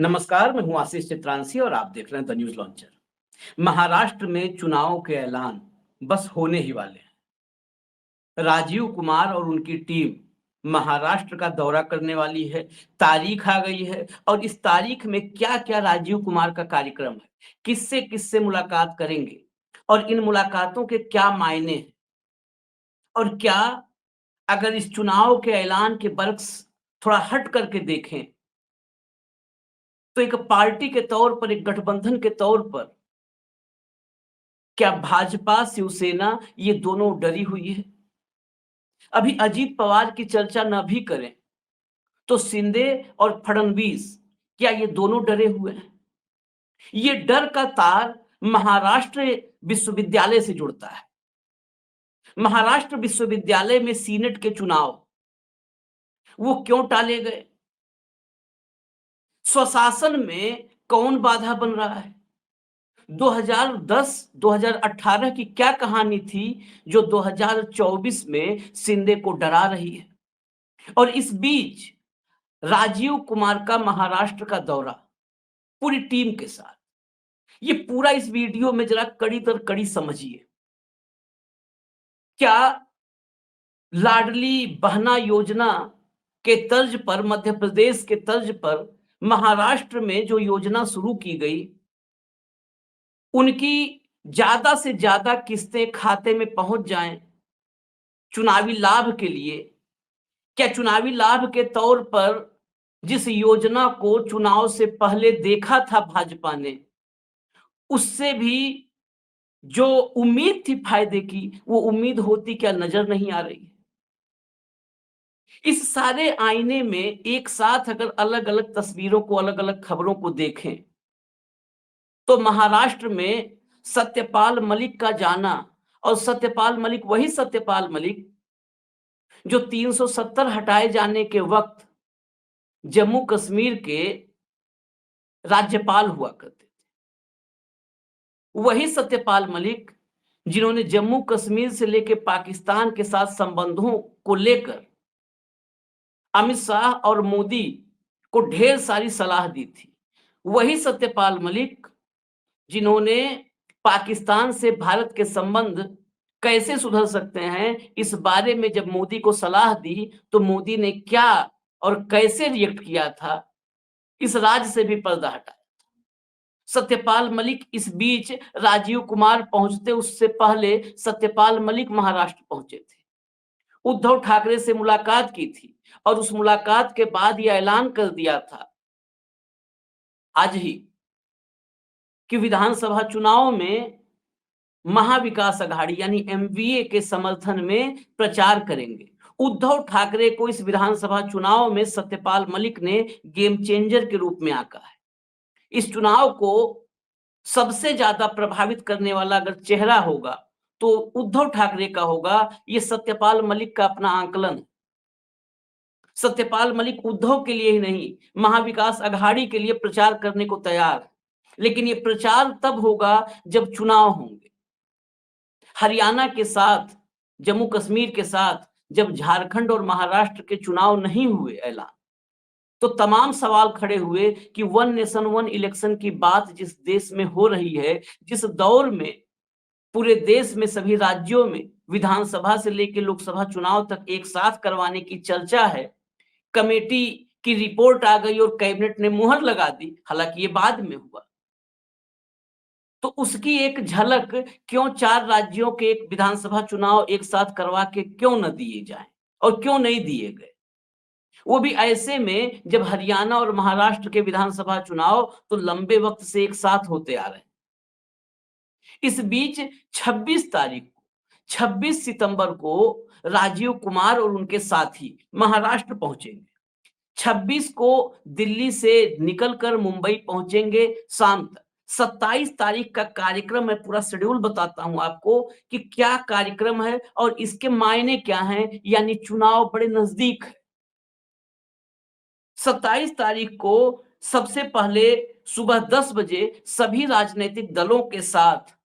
नमस्कार, मैं हूं आशीष चित्रांशी और आप देख रहे हैं द न्यूज लॉन्चर। महाराष्ट्र में चुनाव के ऐलान बस होने ही वाले हैं। राजीव कुमार और उनकी टीम महाराष्ट्र का दौरा करने वाली है। तारीख आ गई है और इस तारीख में क्या-क्या राजीव कुमार का कार्यक्रम है, किससे-किससे मुलाकात करेंगे और इन मुलाकातों के क्या मायने हैं और क्या अगर इस चुनाव के ऐलान के बरक्स थोड़ा हट करके देखें, तो एक पार्टी के तौर पर, एक गठबंधन के तौर पर क्या भाजपा, शिवसेना ये दोनों डरी हुई है? अभी अजीत पवार की चर्चा न भी करें, तो शिंदे और फडणवीस क्या ये दोनों डरे हुए हैं? ये डर का तार महाराष्ट्र विश्वविद्यालय से जुड़ता है। महाराष्ट्र विश्वविद्यालय में सीनेट के चुनाव, वो क्यों टाले गए? स्वशासन में कौन बाधा बन रहा है? 2010-2018 की क्या कहानी थी जो 2024 में शिंदे को डरा रही है? और इस बीच राजीव कुमार का महाराष्ट्र का दौरा पूरी टीम के साथ, ये पूरा इस वीडियो में जरा कड़ी दर कड़ी समझिए। क्या लाडली बहना योजना के तर्ज पर, मध्य प्रदेश के तर्ज पर महाराष्ट्र में जो योजना शुरू की गई, उनकी ज्यादा से ज्यादा किस्तें खाते में पहुंच जाएं चुनावी लाभ के लिए? क्या चुनावी लाभ के तौर पर जिस योजना को चुनाव से पहले देखा था भाजपा ने, उससे भी जो उम्मीद थी फायदे की, वो उम्मीद होती क्या नजर नहीं आ रही? इस सारे आईने में एक साथ अगर अलग-अलग तस्वीरों को, अलग-अलग खबरों को देखें, तो महाराष्ट्र में सत्यपाल मलिक का जाना, और सत्यपाल मलिक वही सत्यपाल मलिक जो 370 हटाए जाने के वक्त जम्मू कश्मीर के राज्यपाल हुआ करते थे। वही सत्यपाल मलिक जिन्होंने जम्मू कश्मीर से लेकर पाकिस्तान के साथ संबंधों को लेकर अमित शाह और मोदी को ढेर सारी सलाह दी थी। वही सत्यपाल मलिक जिन्होंने पाकिस्तान से भारत के संबंध कैसे सुधर सकते हैं, इस बारे में जब मोदी को सलाह दी, तो मोदी ने क्या और कैसे रिएक्ट किया था, इस राज से भी पर्दा हटाया। सत्यपाल मलिक इस बीच राजीव कुमार पहुंचते उससे पहले सत्यपाल मलिक महाराष्ट्र पहुंचे थे। उद्धव ठाकरे से मुलाकात की थी और उस मुलाकात के बाद यह ऐलान कर दिया था आज ही कि विधानसभा चुनाव में महाविकास अघाड़ी यानी एमवीए के समर्थन में प्रचार करेंगे। उद्धव ठाकरे को इस विधानसभा चुनाव में सत्यपाल मलिक ने गेम चेंजर के रूप में आंका है। इस चुनाव को सबसे ज्यादा प्रभावित करने वाला अगर चेहरा होगा, तो उद्धव ठाकरे का होगा। ये सत्यपाल मलिक का अपना आंकलन है। सत्यपाल मलिक उद्धव के लिए ही नहीं, महाविकास अघाड़ी के लिए प्रचार करने को तैयार है। लेकिन ये प्रचार तब होगा जब चुनाव होंगे। हरियाणा के साथ, जम्मू कश्मीर के साथ जब झारखंड और महाराष्ट्र के चुनाव नहीं हुए ऐलान, तो तमाम सवाल खड़े हुए कि वन नेशन वन इलेक्शन की बात जिस देश में हो रही है, जिस दौर में पूरे देश में सभी राज्यों में विधानसभा से लेकर लोकसभा चुनाव तक एक साथ करवाने की चर्चा है, कमेटी की रिपोर्ट आ गई और कैबिनेट ने मुहर लगा दी, हालांकि ये बाद में हुआ, तो उसकी एक झलक क्यों 4 राज्यों के एक विधानसभा चुनाव एक साथ करवा के क्यों न दिए जाएं और क्यों नहीं दिए गए? वो भी ऐसे में जब हरियाणा और महाराष्ट्र के विधानसभा चुनाव तो लंबे वक्त से एक साथ होते आ रहे हैं। इस बीच 26 सितंबर को राजीव कुमार और उनके साथी महाराष्ट्र पहुंचेंगे। 26 को दिल्ली से निकलकर मुंबई पहुंचेंगे शाम तक। 27 तारीख का कार्यक्रम, मैं पूरा शेड्यूल बताता हूं आपको कि क्या कार्यक्रम है और इसके मायने क्या हैं, यानी चुनाव बड़े नजदीक है। 27 तारीख को सबसे पहले सुबह 10 बजे सभी राजनीतिक दलों के साथ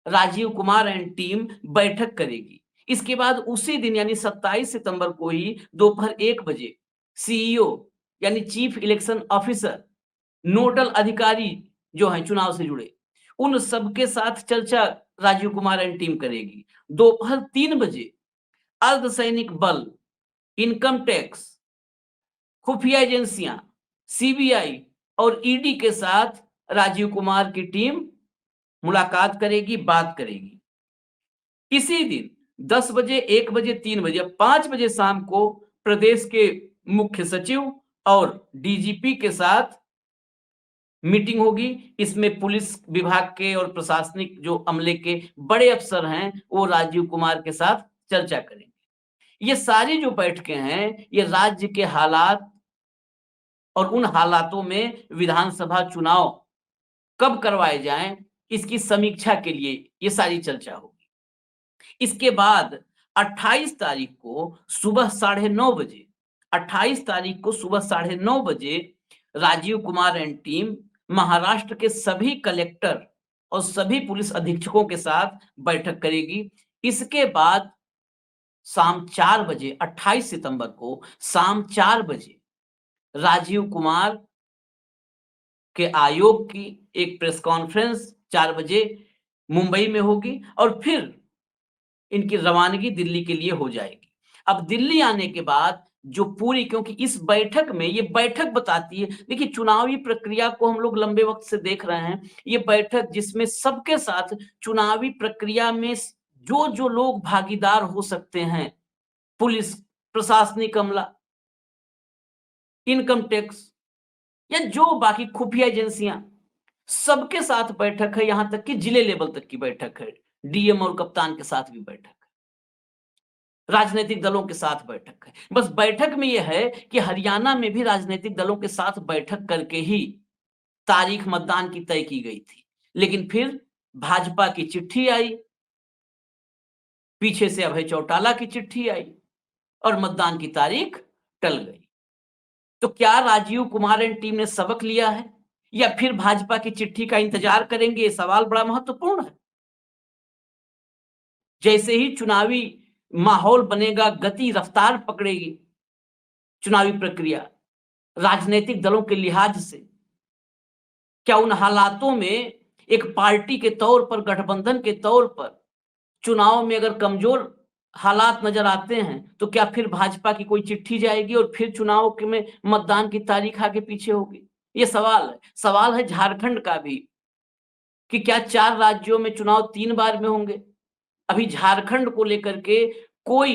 राजीव कुमार एंड टीम बैठक करेगी। इसके बाद उसी दिन यानी 27 सितंबर को ही दोपहर 1 बजे सीईओ यानी चीफ इलेक्शन ऑफिसर नोडल अधिकारी जो हैं चुनाव से जुड़े, उन सबके साथ चर्चा राजीव कुमार एंड टीम करेगी। दोपहर 3 बजे अर्धसैनिक बल, इनकम टैक्स, खुफिया एजेंसियां, सीबीआई और ईडी के साथ राजीव कुमार की टीम मुलाकात करेगी, बात करेगी। इसी दिन 10 बजे, 1 बजे, 3 बजे, 5 बजे शाम को प्रदेश के मुख्य सचिव और डीजीपी के साथ मीटिंग होगी। इसमें पुलिस विभाग के और प्रशासनिक जो अमले के बड़े अफसर हैं, वो राजीव कुमार के साथ चर्चा करेंगे। ये सारी जो बैठकें हैं, ये राज्य के हालात और उन हालातों में विधानसभा चुनाव कब करवाए जाएं, इसकी समीक्षा के लिए ये सारी चर्चा होगी। इसके बाद 28 तारीख को सुबह 9:30 बजे 28 तारीख को सुबह 9:30 बजे राजीव कुमार एंड टीम महाराष्ट्र के सभी कलेक्टर और सभी पुलिस अधीक्षकों के साथ बैठक करेगी। इसके बाद शाम 4 बजे 28 सितंबर को शाम 4 बजे राजीव कुमार के आयोग की एक प्रेस कॉन्फ्रेंस 4 बजे मुंबई में होगी और फिर इनकी रवानगी दिल्ली के लिए हो जाएगी। अब दिल्ली आने के बाद जो पूरी, क्योंकि इस बैठक में, ये बैठक बताती है, देखिए चुनावी प्रक्रिया को हम लोग लंबे वक्त से देख रहे हैं। ये बैठक जिसमें सबके साथ चुनावी प्रक्रिया में जो जो लोग भागीदार हो सकते हैं, पुलिस, प्रशासनिक अमला, इनकम टैक्स या जो बाकी खुफिया एजेंसियां, सबके साथ बैठक है। यहां तक कि जिले लेवल तक की बैठक है, डीएम और कप्तान के साथ भी बैठक है, राजनीतिक दलों के साथ बैठक है। बस बैठक में यह है कि हरियाणा में भी राजनीतिक दलों के साथ बैठक करके ही तारीख मतदान की तय की गई थी, लेकिन फिर भाजपा की चिट्ठी आई, पीछे से अभय चौटाला की चिट्ठी आई और मतदान की तारीख टल गई। तो क्या राजीव कुमार एंड टीम ने सबक लिया है या फिर भाजपा की चिट्ठी का इंतजार करेंगे? ये सवाल बड़ा महत्वपूर्ण है। जैसे ही चुनावी माहौल बनेगा, गति रफ्तार पकड़ेगी चुनावी प्रक्रिया राजनीतिक दलों के लिहाज से, क्या उन हालातों में एक पार्टी के तौर पर, गठबंधन के तौर पर चुनाव में अगर कमजोर हालात नजर आते हैं, तो क्या फिर भाजपा की कोई चिट्ठी जाएगी और फिर चुनाव में मतदान की तारीख आगे पीछे होगी? ये सवाल है। सवाल है झारखंड का भी कि क्या 4 राज्यों में चुनाव 3 बार में होंगे? अभी झारखंड को लेकर के कोई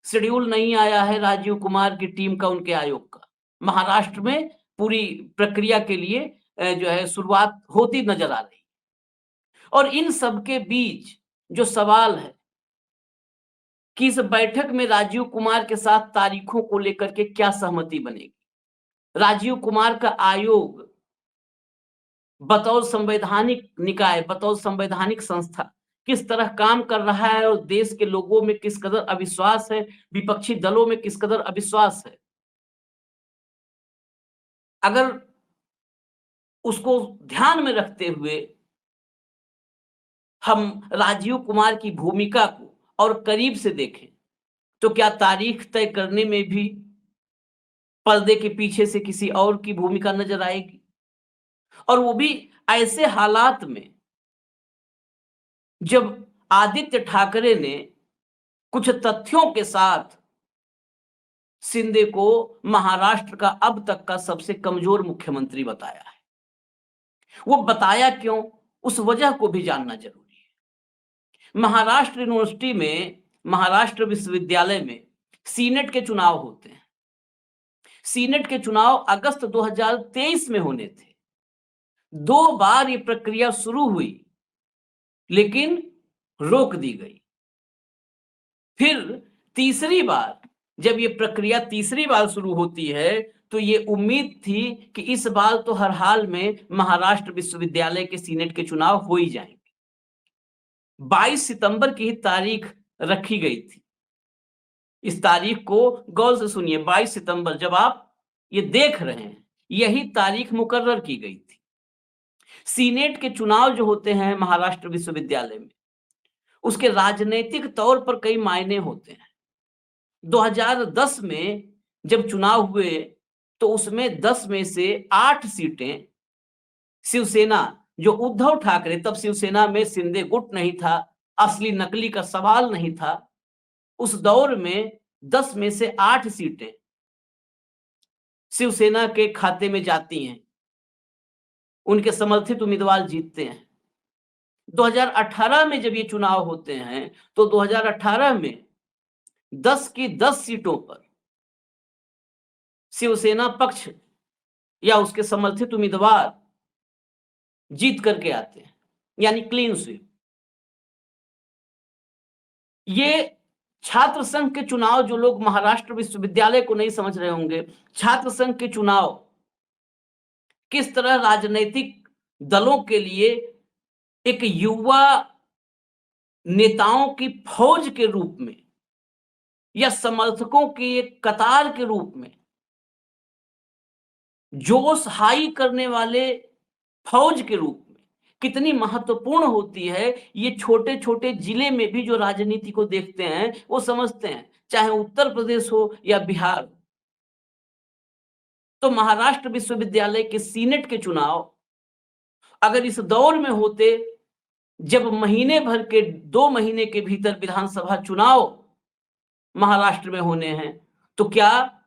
शेड्यूल नहीं आया है राजीव कुमार की टीम का, उनके आयोग का। महाराष्ट्र में पूरी प्रक्रिया के लिए जो है शुरुआत होती नजर आ रही है। और इन सब के बीच जो सवाल है कि इस बैठक में राजीव कुमार के साथ तारीखों को लेकर के क्या सहमति बनेगी, राजीव कुमार का आयोग बतौर संवैधानिक निकाय, बतौर संवैधानिक संस्था किस तरह काम कर रहा है और देश के लोगों में किस कदर अविश्वास है, विपक्षी दलों में किस कदर अविश्वास है, अगर उसको ध्यान में रखते हुए हम राजीव कुमार की भूमिका को और करीब से देखें, तो क्या तारीख तय करने में भी पर्दे के पीछे से किसी और की भूमिका नजर आएगी? और वो भी ऐसे हालात में जब आदित्य ठाकरे ने कुछ तथ्यों के साथ शिंदे को महाराष्ट्र का अब तक का सबसे कमजोर मुख्यमंत्री बताया है। वो बताया क्यों, उस वजह को भी जानना जरूरी है। महाराष्ट्र यूनिवर्सिटी में, महाराष्ट्र विश्वविद्यालय में सीनेट के चुनाव होते हैं। सीनेट के चुनाव अगस्त 2023 में होने थे। 2 बार ये प्रक्रिया शुरू हुई लेकिन रोक दी गई। फिर तीसरी बार जब ये प्रक्रिया तीसरी बार शुरू होती है, तो ये उम्मीद थी कि इस बार तो हर हाल में महाराष्ट्र विश्वविद्यालय के सीनेट के चुनाव हो ही जाएंगे। 22 सितंबर की ही तारीख रखी गई थी। इस तारीख को गौर से सुनिए, 22 सितंबर जब आप ये देख रहे हैं, यही तारीख मुकर्रर की गई थी। सीनेट के चुनाव जो होते हैं महाराष्ट्र विश्वविद्यालय में, उसके राजनीतिक तौर पर कई मायने होते हैं। 2010 में जब चुनाव हुए तो उसमें 10 में से 8 सीटें शिवसेना, जो उद्धव ठाकरे, तब शिवसेना में शिंदे गुट नहीं था, असली नकली का सवाल नहीं था, उस दौर में 10 में से 8 सीटें शिवसेना के खाते में जाती हैं, उनके समर्थित उम्मीदवार जीतते हैं। 2018 में जब ये चुनाव होते हैं तो 2018 में 10 की 10 सीटों पर शिवसेना पक्ष या उसके समर्थित उम्मीदवार जीत करके आते हैं, यानी क्लीन स्वीप। ये छात्र संघ के चुनाव, जो लोग महाराष्ट्र विश्वविद्यालय को नहीं समझ रहे होंगे, छात्र संघ के चुनाव किस तरह राजनीतिक दलों के लिए एक युवा नेताओं की फौज के रूप में या समर्थकों की एक कतार के रूप में जोश हाई करने वाले फौज के रूप में कितनी महत्वपूर्ण होती है, ये छोटे छोटे जिले में भी जो राजनीति को देखते हैं वो समझते हैं, चाहे उत्तर प्रदेश हो या बिहार। तो महाराष्ट्र विश्वविद्यालय के सीनेट के चुनाव अगर इस दौर में होते, जब महीने भर के 2 महीने के भीतर विधानसभा चुनाव महाराष्ट्र में होने हैं, तो क्या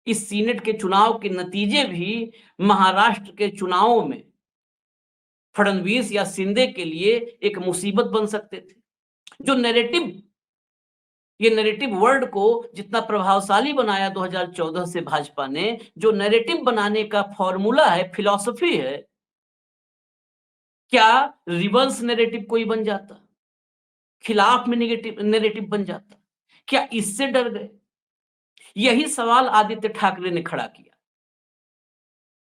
इस सीनेट के चुनाव के नतीजे भी महाराष्ट्र के चुनावों में फडणवीस या शिंदे के लिए एक मुसीबत बन सकते थे? जो नैरेटिव, ये नैरेटिव वर्ड को जितना प्रभावशाली बनाया 2014 से भाजपा ने, जो नैरेटिव बनाने का फॉर्मूला है, फिलॉसफी है, क्या रिवर्स नैरेटिव कोई बन जाता, खिलाफ में नेगेटिव नैरेटिव बन जाता? क्या इससे डर गए? यही सवाल आदित्य ठाकरे ने खड़ा किया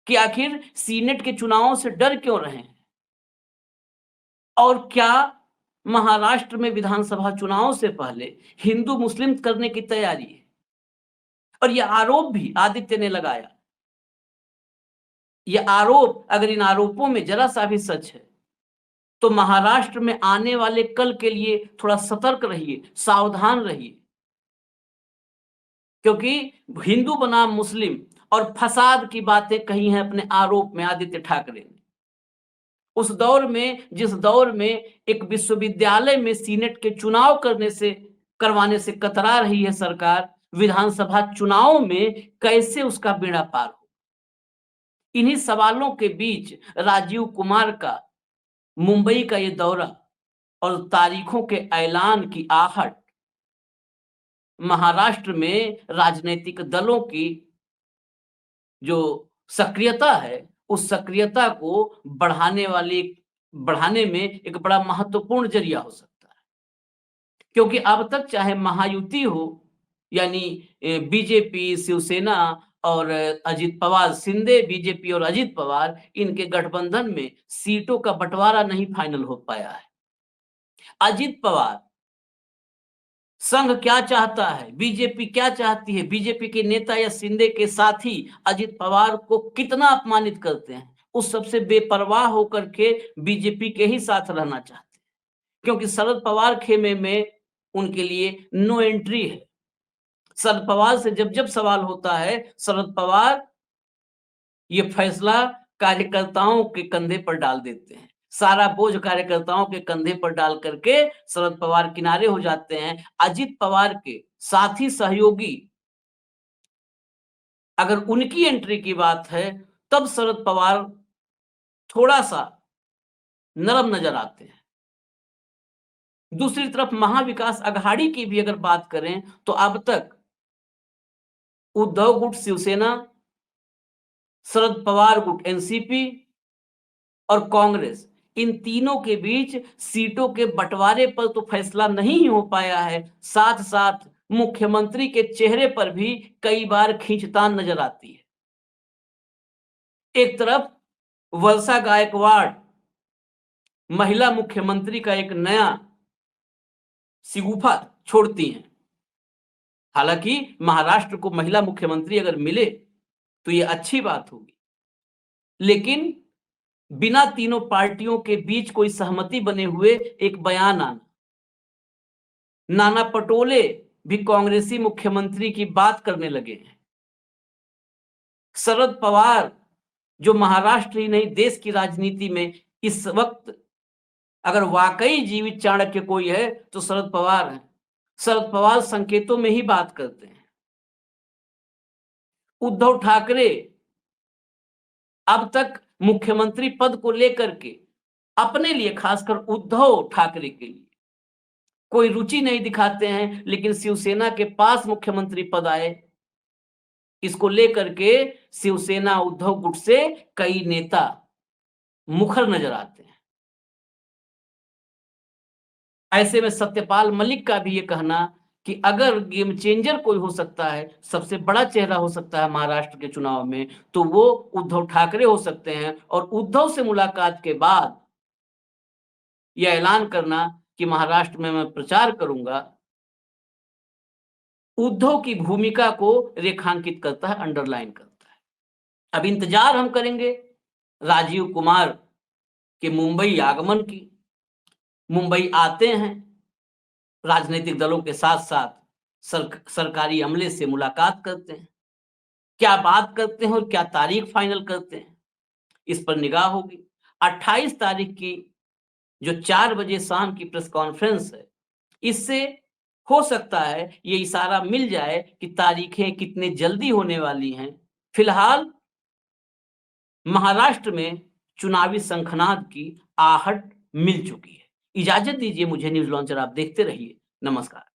कि आखिर सीनेट के चुनावों से डर क्यों रहे हैं, और क्या महाराष्ट्र में विधानसभा चुनाव से पहले हिंदू मुस्लिम करने की तैयारी है? और यह आरोप भी आदित्य ने लगाया। यह आरोप, अगर इन आरोपों में जरा सा भी सच है, तो महाराष्ट्र में आने वाले कल के लिए थोड़ा सतर्क रहिए, सावधान रहिए, क्योंकि हिंदू बनाम मुस्लिम और फसाद की बातें कही हैं अपने आरोप में आदित्य ठाकरे ने। उस दौर में, जिस दौर में एक विश्वविद्यालय में सीनेट के चुनाव करवाने से कतरा रही है सरकार, विधानसभा चुनाव में कैसे उसका बेड़ा पार हो? इन्हीं सवालों के बीच राजीव कुमार का मुंबई का ये दौरा और तारीखों के ऐलान की आहट महाराष्ट्र में राजनीतिक दलों की जो सक्रियता है, उस सक्रियता को बढ़ाने में एक बड़ा महत्वपूर्ण जरिया हो सकता है। क्योंकि अब तक चाहे महायुति हो, यानी बीजेपी, शिवसेना और अजित पवार, शिंदे, बीजेपी और अजित पवार, इनके गठबंधन में सीटों का बंटवारा नहीं फाइनल हो पाया है। अजित पवार संघ क्या चाहता है, बीजेपी क्या चाहती है, बीजेपी के नेता या शिंदे के साथी अजित पवार को कितना अपमानित करते हैं, उस सबसे बेपरवाह होकर के बीजेपी के ही साथ रहना चाहते हैं, क्योंकि शरद पवार खेमे में उनके लिए नो एंट्री है। शरद पवार से जब जब सवाल होता है, शरद पवार ये फैसला कार्यकर्ताओं के कंधे पर डाल देते हैं। सारा बोझ कार्यकर्ताओं के कंधे पर डाल करके शरद पवार किनारे हो जाते हैं। अजित पवार के साथी सहयोगी, अगर उनकी एंट्री की बात है, तब शरद पवार थोड़ा सा नरम नजर आते हैं। दूसरी तरफ महाविकास अघाड़ी की भी अगर बात करें, तो अब तक उद्धव गुट शिवसेना, शरद पवार गुट एनसीपी और कांग्रेस, इन तीनों के बीच सीटों के बंटवारे पर तो फैसला नहीं हो पाया है। साथ साथ मुख्यमंत्री के चेहरे पर भी कई बार खींचतान नजर आती है। एक तरफ वर्षा गायकवाड़ महिला मुख्यमंत्री का एक नया शिगुफा छोड़ती हैं। हालांकि महाराष्ट्र को महिला मुख्यमंत्री अगर मिले तो ये अच्छी बात होगी, लेकिन बिना तीनों पार्टियों के बीच कोई सहमति बने हुए एक बयान आना, नाना पटोले भी कांग्रेसी मुख्यमंत्री की बात करने लगे हैं। शरद पवार जो महाराष्ट्र ही नहीं देश की राजनीति में इस वक्त अगर वाकई जीवित चाणक्य कोई है तो शरद पवार है। शरद पवार संकेतों में ही बात करते हैं। उद्धव ठाकरे अब तक मुख्यमंत्री पद को लेकर के अपने लिए, खासकर उद्धव ठाकरे के लिए कोई रुचि नहीं दिखाते हैं, लेकिन शिवसेना के पास मुख्यमंत्री पद आए, इसको लेकर के शिवसेना उद्धव गुट से कई नेता मुखर नजर आते हैं। ऐसे में सत्यपाल मलिक का भी ये कहना कि अगर गेम चेंजर कोई हो सकता है, सबसे बड़ा चेहरा हो सकता है महाराष्ट्र के चुनाव में, तो वो उद्धव ठाकरे हो सकते हैं। और उद्धव से मुलाकात के बाद यह ऐलान करना कि महाराष्ट्र में मैं प्रचार करूंगा, उद्धव की भूमिका को रेखांकित करता है, अंडरलाइन करता है। अब इंतजार हम करेंगे राजीव कुमार के मुंबई आगमन की। मुंबई आते हैं, राजनीतिक दलों के साथ-साथ सरकारी अमले से मुलाकात करते हैं। क्या बात करते हैं और क्या तारीख फाइनल करते हैं, इस पर निगाह होगी। 28 तारीख की जो 4 बजे शाम की प्रेस कॉन्फ्रेंस है, इससे हो सकता है ये इशारा मिल जाए कि तारीखें कितने जल्दी होने वाली हैं। फिलहाल महाराष्ट्र में चुनावी शंखनाद की आहट मिल चुकी है। इजाज़त दीजिए मुझे, न्यूज़ लॉन्चर आप देखते रहिए। नमस्कार।